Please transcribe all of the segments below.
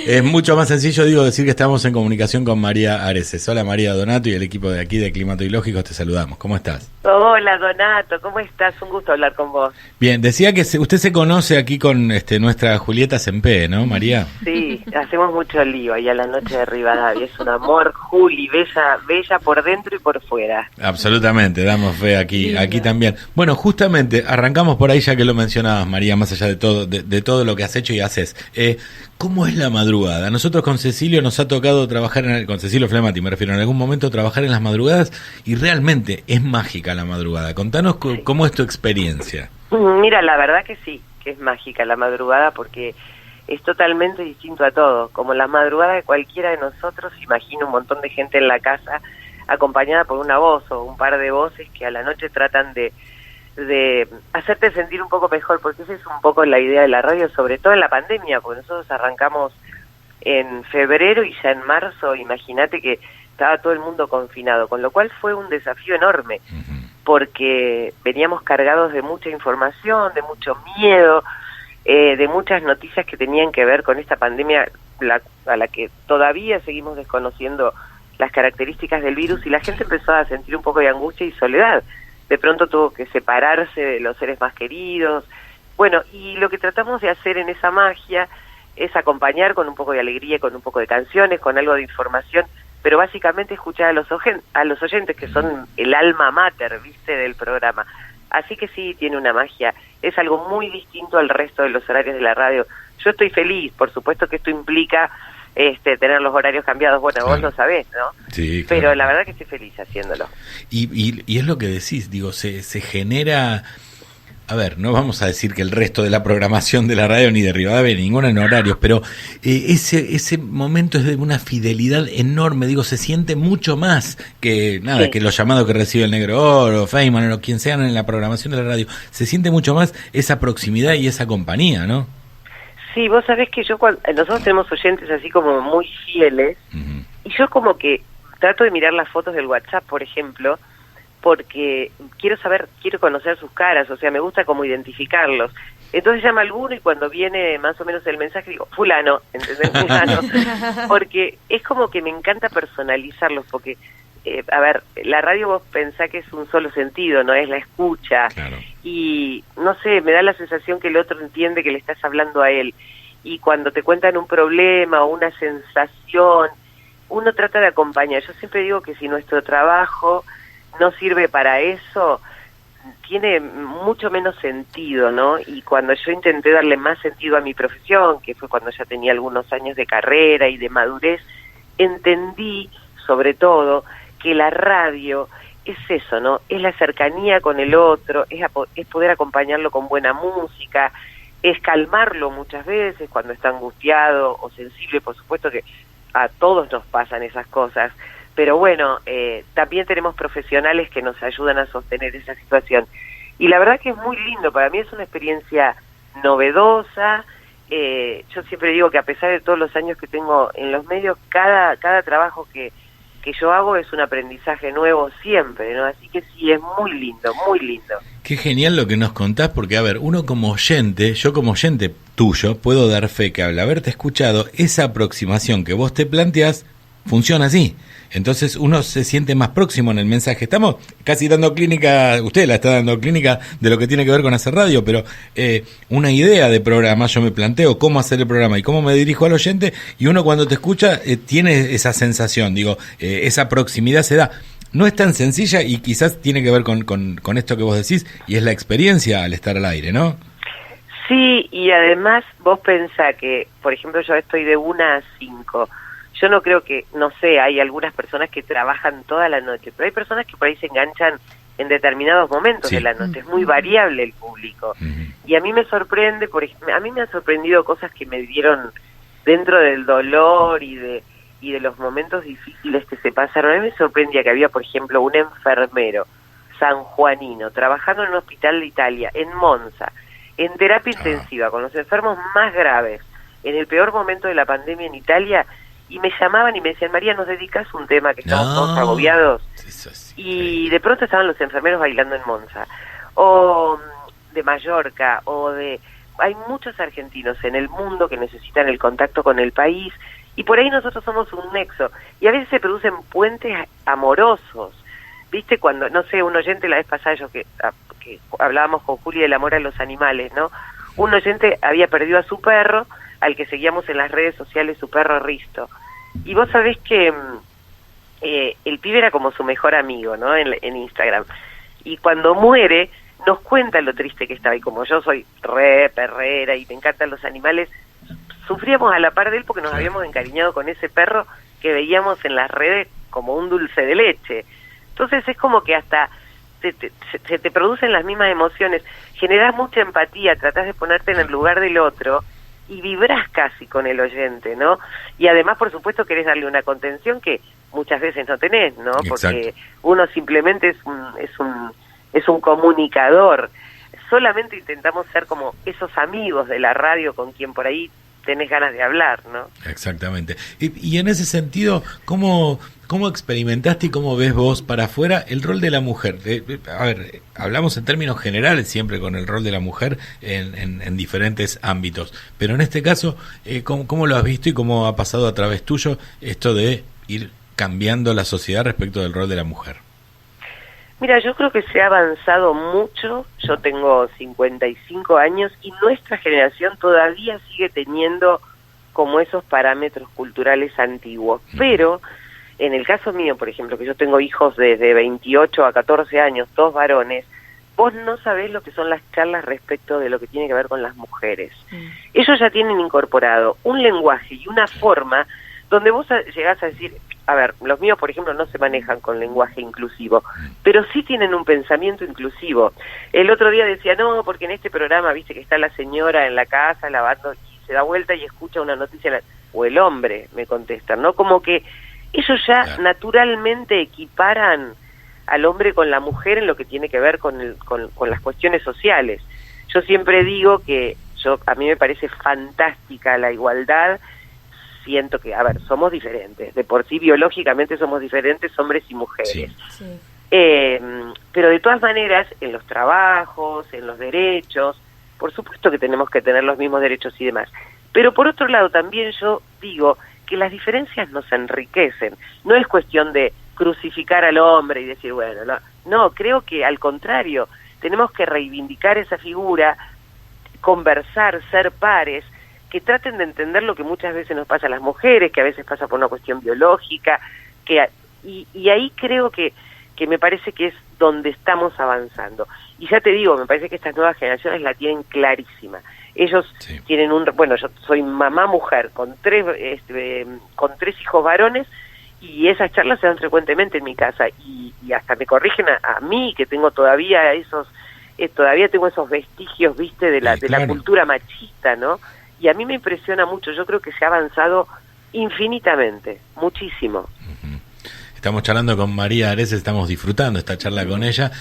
Es mucho más sencillo, decir que estamos en comunicación con María Areces. Hola María Donato y el equipo de aquí de Climato y Lógicos, te saludamos. ¿Cómo estás? Hola Donato, ¿cómo estás? Un gusto hablar con vos. Bien, decía que usted se conoce aquí con nuestra Julieta Sempe, ¿no, María? Sí, hacemos mucho lío ahí a la noche de Rivadavia. Es un amor, Juli, bella por dentro y por fuera. Absolutamente, damos fe aquí también. Bueno, justamente, arrancamos por ahí ya que lo mencionabas, María, más allá de todo lo que has hecho y haces. ¿Cómo es la madrugada? Nosotros con Cecilio nos ha tocado trabajar, con Cecilio Flemati me refiero, en algún momento trabajar en las madrugadas y realmente es mágica la madrugada. Contanos cómo es tu experiencia. Mira, la verdad que sí, que es mágica la madrugada porque es totalmente distinto a todo. Como la madrugada de cualquiera de nosotros, imagino un montón de gente en la casa acompañada por una voz o un par de voces que a la noche tratan de hacerte sentir un poco mejor, porque esa es un poco la idea de la radio, sobre todo en la pandemia, porque nosotros arrancamos en febrero y ya en marzo, imagínate que estaba todo el mundo confinado, con lo cual fue un desafío enorme, porque veníamos cargados de mucha información, de mucho miedo, de muchas noticias que tenían que ver con esta pandemia a la que todavía seguimos desconociendo las características del virus, y la gente empezó a sentir un poco de angustia y soledad. De pronto tuvo que separarse de los seres más queridos. Bueno, y lo que tratamos de hacer en esa magia es acompañar con un poco de alegría, con un poco de canciones, con algo de información, pero básicamente escuchar a los oyentes, que son el alma mater, ¿viste?, del programa. Así que sí, tiene una magia. Es algo muy distinto al resto de los horarios de la radio. Yo estoy feliz, por supuesto que esto implica tener los horarios cambiados. Bueno, claro, vos lo sabés, ¿no? Sí, claro. Pero la verdad que estoy feliz haciéndolo. Y es lo que decís, se genera... A ver, no vamos a decir que el resto de la programación de la radio ni de Rivadavia, ninguna en horarios, pero ese momento es de una fidelidad enorme, se siente mucho más que nada, sí, que los llamados que recibe el Negro Oro, Feynman o quien sean en la programación de la radio. Se siente mucho más esa proximidad y esa compañía, ¿no? Sí, vos sabés que nosotros tenemos oyentes así como muy fieles, y yo como que trato de mirar las fotos del WhatsApp, por ejemplo, porque quiero conocer sus caras, o sea, me gusta como identificarlos. Entonces llama alguno y cuando viene más o menos el mensaje digo, fulano, ¿entendés? Fulano, porque es como que me encanta personalizarlos, porque, a ver, la radio vos pensás que es un solo sentido, no es la escucha, claro. Y no sé, me da la sensación que el otro entiende que le estás hablando a él, y cuando te cuentan un problema o una sensación, uno trata de acompañar. Yo siempre digo que si nuestro trabajo no sirve para eso, tiene mucho menos sentido, ¿no? Y cuando yo intenté darle más sentido a mi profesión, que fue cuando ya tenía algunos años de carrera y de madurez, entendí, sobre todo, que la radio es eso, ¿no? Es la cercanía con el otro, es poder acompañarlo con buena música, es calmarlo muchas veces cuando está angustiado o sensible. Por supuesto que a todos nos pasan esas cosas, pero bueno, también tenemos profesionales que nos ayudan a sostener esa situación. Y la verdad que es muy lindo, para mí es una experiencia novedosa. Yo siempre digo que a pesar de todos los años que tengo en los medios, cada trabajo que yo hago es un aprendizaje nuevo siempre, ¿no? Así que sí, es muy lindo, muy lindo. Qué genial lo que nos contás, porque a ver, uno como oyente, yo como oyente tuyo, puedo dar fe que al haberte escuchado, esa aproximación que vos te planteás, funciona así. Entonces uno se siente más próximo en el mensaje. Estamos casi dando clínica, usted la está dando clínica de lo que tiene que ver con hacer radio, pero una idea de programa, yo me planteo cómo hacer el programa y cómo me dirijo al oyente, y uno cuando te escucha tiene esa sensación, esa proximidad se da. No es tan sencilla y quizás tiene que ver con esto que vos decís, y es la experiencia al estar al aire, ¿no? Sí, y además vos pensá que, por ejemplo, yo estoy de 1 a 5. Yo no creo que, no sé, hay algunas personas que trabajan toda la noche, pero hay personas que por ahí se enganchan en determinados momentos de la noche. Es muy variable el público. Y a mí me sorprende, a mí me han sorprendido cosas que me dieron dentro del dolor y de los momentos difíciles que se pasaron. A mí me sorprendía que había, por ejemplo, un enfermero sanjuanino trabajando en un hospital de Italia, en Monza, en terapia intensiva, con los enfermos más graves, en el peor momento de la pandemia en Italia, y me llamaban y me decían, María, ¿nos dedicas un tema que estamos todos agobiados? Y de pronto estaban los enfermeros bailando en Monza, o de Mallorca, o de hay muchos argentinos en el mundo que necesitan el contacto con el país, y por ahí nosotros somos un nexo, y a veces se producen puentes amorosos, ¿viste? Cuando, no sé, un oyente la vez pasada, que hablábamos con Julia del amor a los animales, ¿no? Un oyente había perdido a su perro, al que seguíamos en las redes sociales, su perro Risto, y vos sabés que el pibe era como su mejor amigo, ¿no? En Instagram, y cuando muere nos cuenta lo triste que estaba, y como yo soy re perrera y me encantan los animales, sufríamos a la par de él porque nos habíamos encariñado con ese perro que veíamos en las redes como un dulce de leche. Entonces es como que hasta se te producen las mismas emociones, generás mucha empatía, tratás de ponerte en el lugar del otro y vibrás casi con el oyente, ¿no? Y además, por supuesto, querés darle una contención que muchas veces no tenés, ¿no? Porque uno simplemente es un comunicador. Solamente intentamos ser como esos amigos de la radio con quien por ahí tenés ganas de hablar, ¿no? Exactamente. Y en ese sentido, ¿cómo experimentaste y cómo ves vos para afuera el rol de la mujer? A ver, hablamos en términos generales siempre con el rol de la mujer en diferentes ámbitos, pero en este caso, ¿cómo lo has visto y cómo ha pasado a través tuyo esto de ir cambiando la sociedad respecto del rol de la mujer? Mira, yo creo que se ha avanzado mucho. Yo tengo 55 años y nuestra generación todavía sigue teniendo como esos parámetros culturales antiguos. Pero en el caso mío, por ejemplo, que yo tengo hijos desde 28 a 14 años, 2 varones, vos no sabés lo que son las charlas respecto de lo que tiene que ver con las mujeres. Ellos ya tienen incorporado un lenguaje y una forma donde vos llegás a decir, a ver, los míos, por ejemplo, no se manejan con lenguaje inclusivo, pero sí tienen un pensamiento inclusivo. El otro día decía, no, porque en este programa, viste que está la señora en la casa lavando y se da vuelta y escucha una noticia, o el hombre, me contestan, ¿no? Como que ellos ya naturalmente equiparan al hombre con la mujer en lo que tiene que ver con las cuestiones sociales. Yo siempre digo que a mí me parece fantástica la igualdad. Siento que, a ver, somos diferentes, de por sí biológicamente somos diferentes hombres y mujeres, pero de todas maneras en los trabajos, en los derechos, por supuesto que tenemos que tener los mismos derechos y demás, pero por otro lado también yo digo que las diferencias nos enriquecen, no es cuestión de crucificar al hombre y decir, bueno, no, creo que al contrario, tenemos que reivindicar esa figura, conversar, ser pares, que traten de entender lo que muchas veces nos pasa a las mujeres, que a veces pasa por una cuestión biológica, y ahí creo que me parece que es donde estamos avanzando. Y ya te digo, me parece que estas nuevas generaciones la tienen clarísima. Ellos tienen bueno, yo soy mamá mujer con tres hijos varones, y esas charlas se dan frecuentemente en mi casa, y hasta me corrigen a mí, que tengo todavía todavía tengo esos vestigios, viste, de la cultura machista, ¿no? Y a mí me impresiona mucho, yo creo que se ha avanzado infinitamente, muchísimo. Estamos charlando con María Ares, estamos disfrutando esta charla con ella,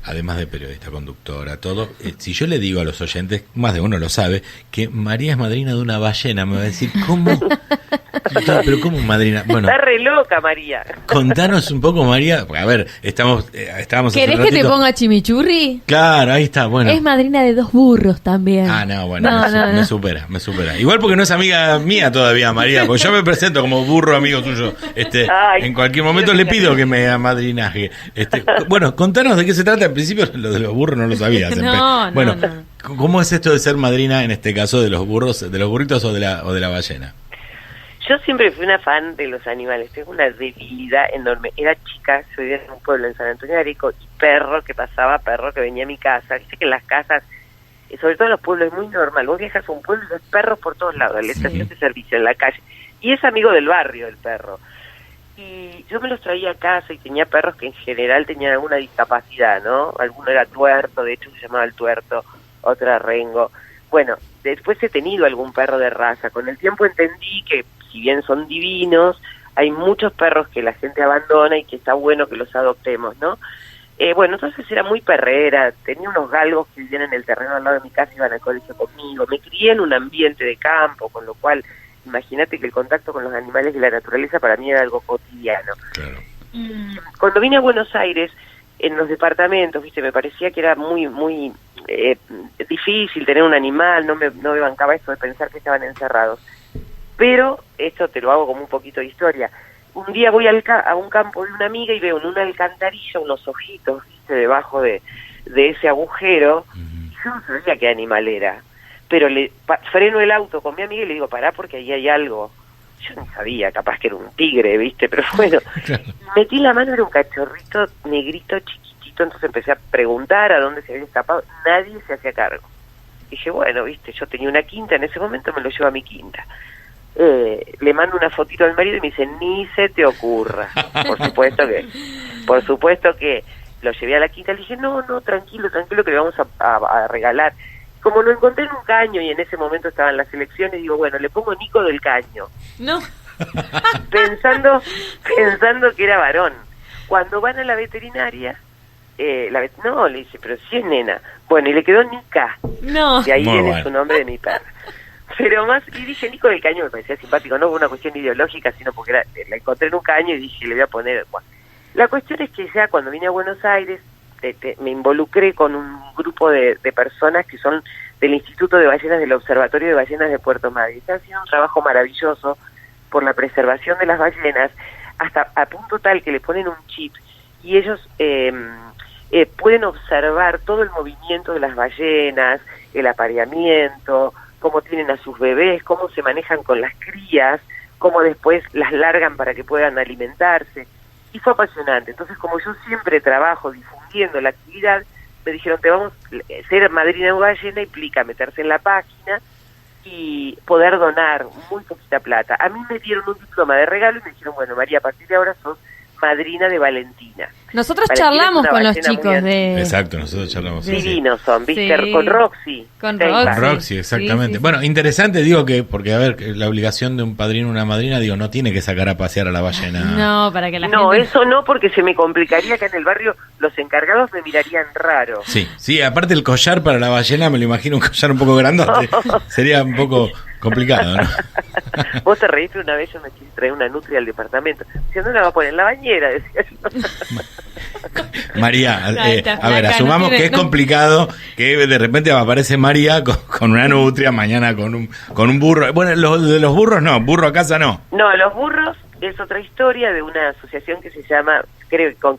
además de periodista, conductora, todo. Si yo le digo a los oyentes, más de uno lo sabe, que María es madrina de una ballena, me va a decir, ¿cómo? Pero ¿cómo madrina? Bueno, está re loca, María. Contanos un poco, María, a ver, estábamos ¿Querés que te ponga chimichurri? Claro, ahí está, bueno. Es madrina de 2 burros también. Ah, no, bueno, me supera. Igual porque no es amiga mía todavía, María, porque yo me presento como burro amigo tuyo. En cualquier momento le pido que me amadrinaje. Bueno, contanos de qué se trata. Al principio lo de los burros no lo sabías. No. ¿Cómo es esto de ser madrina en este caso de los burritos o de la ballena? Yo siempre fui una fan de los animales, tengo una debilidad enorme. Era chica, yo vivía en un pueblo en San Antonio de Areco, y perro que venía a mi casa. Viste que en las casas, sobre todo en los pueblos, es muy normal. Vos viajas a un pueblo y ves perros por todos lados, en la estación de servicio, en la calle. Y es amigo del barrio, el perro. Y yo me los traía a casa y tenía perros que en general tenían alguna discapacidad, ¿no? Alguno era tuerto, de hecho se llamaba el tuerto, otro era rengo. Bueno, después he tenido algún perro de raza. Con el tiempo entendí que, si bien son divinos, hay muchos perros que la gente abandona y que está bueno que los adoptemos, ¿no? Bueno, entonces era muy perrera, tenía unos galgos que vivían en el terreno al lado de mi casa y iban al colegio conmigo, me crié en un ambiente de campo, con lo cual, imagínate que el contacto con los animales y la naturaleza para mí era algo cotidiano. Claro. Y cuando vine a Buenos Aires, en los departamentos, viste, me parecía que era muy difícil tener un animal, no me bancaba eso de pensar que estaban encerrados. Pero esto te lo hago como un poquito de historia. Un día voy a un campo de una amiga y veo en una alcantarilla unos ojitos, ¿viste? Debajo de ese agujero. Y yo no sabía qué animal era. Pero freno el auto con mi amiga y le digo, pará porque ahí hay algo. Yo no sabía, capaz que era un tigre, ¿viste? Pero bueno, metí la mano, era un cachorrito negrito chiquitito, entonces empecé a preguntar a dónde se había escapado. Nadie se hacía cargo. Dije, bueno, ¿viste? Yo tenía una quinta, en ese momento me lo llevo a mi quinta. Le mando una fotito al marido y me dice, ni se te ocurra. Por supuesto que lo llevé a la quinta, le dije, no, tranquilo que le vamos a regalar. Como lo encontré en un caño y en ese momento estaban las elecciones, digo, bueno, le pongo Nico del Caño. No. pensando que era varón. Cuando van a la veterinaria, no, le dice, pero si es nena. Bueno, y le quedó Nica. No. Y ahí viene su nombre de mi perra. Pero más, y dije, Nico del Caño me parecía simpático, no por una cuestión ideológica, sino porque la encontré en un caño y dije, le voy a poner... Bueno. La cuestión es que ya cuando vine a Buenos Aires, me involucré con un grupo de personas que son del Instituto de Ballenas del Observatorio de Ballenas de Puerto Madryn. Está haciendo un trabajo maravilloso por la preservación de las ballenas, hasta a punto tal que le ponen un chip y ellos pueden observar todo el movimiento de las ballenas, el apareamiento, cómo tienen a sus bebés, cómo se manejan con las crías, cómo después las largan para que puedan alimentarse. Y fue apasionante. Entonces, como yo siempre trabajo difundiendo la actividad, me dijeron, ser madrina de ballena implica meterse en la página y poder donar muy poquita plata. A mí me dieron un diploma de regalo y me dijeron, bueno, María, a partir de ahora sos madrina de Valentina. Nosotros charlamos con los chicos de... Exacto, nosotros charlamos. Divinos son, ¿viste? Sí. Con Roxy. Con Roxy, exactamente. Sí. Bueno, interesante, digo que, porque a ver, la obligación de un padrino o una madrina, digo, no tiene que sacar a pasear a la ballena. No, para que la gente... No, gente... eso no, porque se me complicaría que en el barrio los encargados me mirarían raro. Sí, aparte el collar para la ballena, me lo imagino un collar un poco grandote. Sería un poco complicado, ¿no? Vos te reíste una vez, yo me quise traer una nutria al departamento. Si no la va a poner en la bañera, decía yo. María, a ver, asumamos que es complicado que de repente aparece María con una nutria, mañana con un burro. Bueno, de los burros no, burro a casa no. No, los burros es otra historia de una asociación que se llama, creo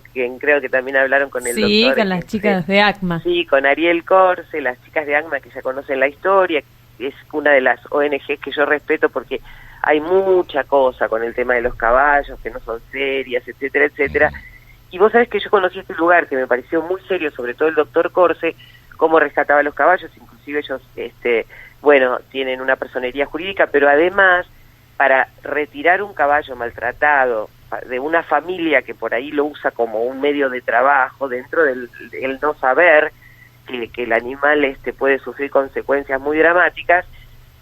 que también hablaron con el doctor. Sí, con las chicas de ACMA. Sí, con Ariel Corse, las chicas de ACMA que ya conocen la historia. Es una de las ONGs que yo respeto porque hay mucha cosa con el tema de los caballos, que no son serias, etcétera, etcétera. Y vos sabés que yo conocí este lugar que me pareció muy serio, sobre todo el doctor Corse, cómo rescataba los caballos, inclusive ellos, tienen una personería jurídica, pero además, para retirar un caballo maltratado de una familia que por ahí lo usa como un medio de trabajo, dentro del no saber que el animal puede sufrir consecuencias muy dramáticas,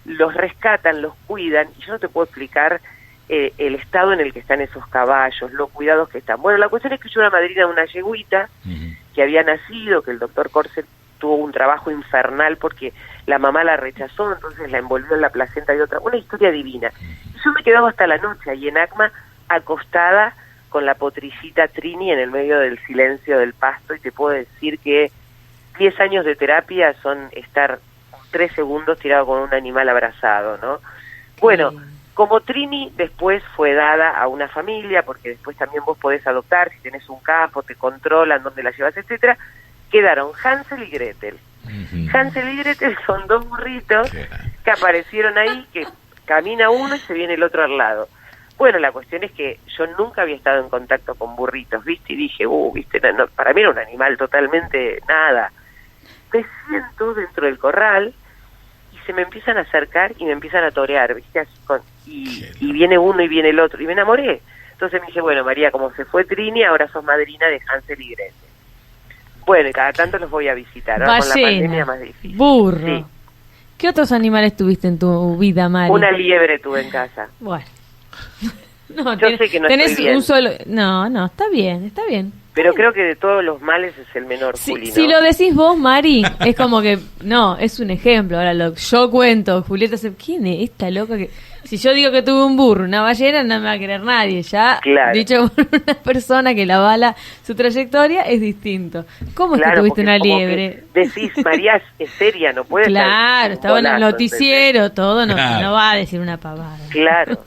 los rescatan, los cuidan, y yo no te puedo explicar el estado en el que están esos caballos, los cuidados que están. Bueno, la cuestión es que yo era madrina de una yeguita que había nacido, que el doctor Corse tuvo un trabajo infernal porque la mamá la rechazó, entonces la envolvió en la placenta de otra, una historia divina. Y yo me quedaba hasta la noche ahí en ACMA, acostada con la potricita Trini en el medio del silencio del pasto, y te puedo decir que 10 años de terapia son estar 3 segundos tirado con un animal abrazado, ¿no? Bueno, como Trini después fue dada a una familia, porque después también vos podés adoptar, si tenés un capo, te controlan dónde la llevas, etcétera, quedaron Hansel y Gretel. Hansel y Gretel son 2 burritos que aparecieron ahí, que camina uno y se viene el otro al lado. Bueno, la cuestión es que yo nunca había estado en contacto con burritos, ¿viste? Y dije, no, para mí era un animal totalmente nada. Me siento dentro del corral y se me empiezan a acercar y me empiezan a torear, ¿viste? Así y viene uno y viene el otro, y me enamoré. Entonces me dije, bueno, María, como se fue Trini, ahora sos madrina de Hansel y Gretel. Bueno, y cada tanto los voy a visitar. Ahora con la pandemia más difícil. Burro. Sí. ¿Qué otros animales tuviste en tu vida, Mari? Una liebre tuve en casa. Bueno. No, yo sé que no tenés estoy bien. Un solo... No, está bien. Pero creo que de todos los males es el menor, Juli, ¿no? Si lo decís vos, Mari, es como que... No, es un ejemplo. Ahora, yo cuento, Julieta, ¿quién es esta loca que...? Si yo digo que tuve un burro, una ballena, no me va a creer nadie. Ya, Claro. dicho por una persona que la avala su trayectoria, es distinto. ¿Cómo es que Claro, tuviste porque una es como liebre? que decís, María es seria, no puede Claro, ser estaba en el golazo, noticiero, todo, no, Claro. no va a decir una pavada. Claro.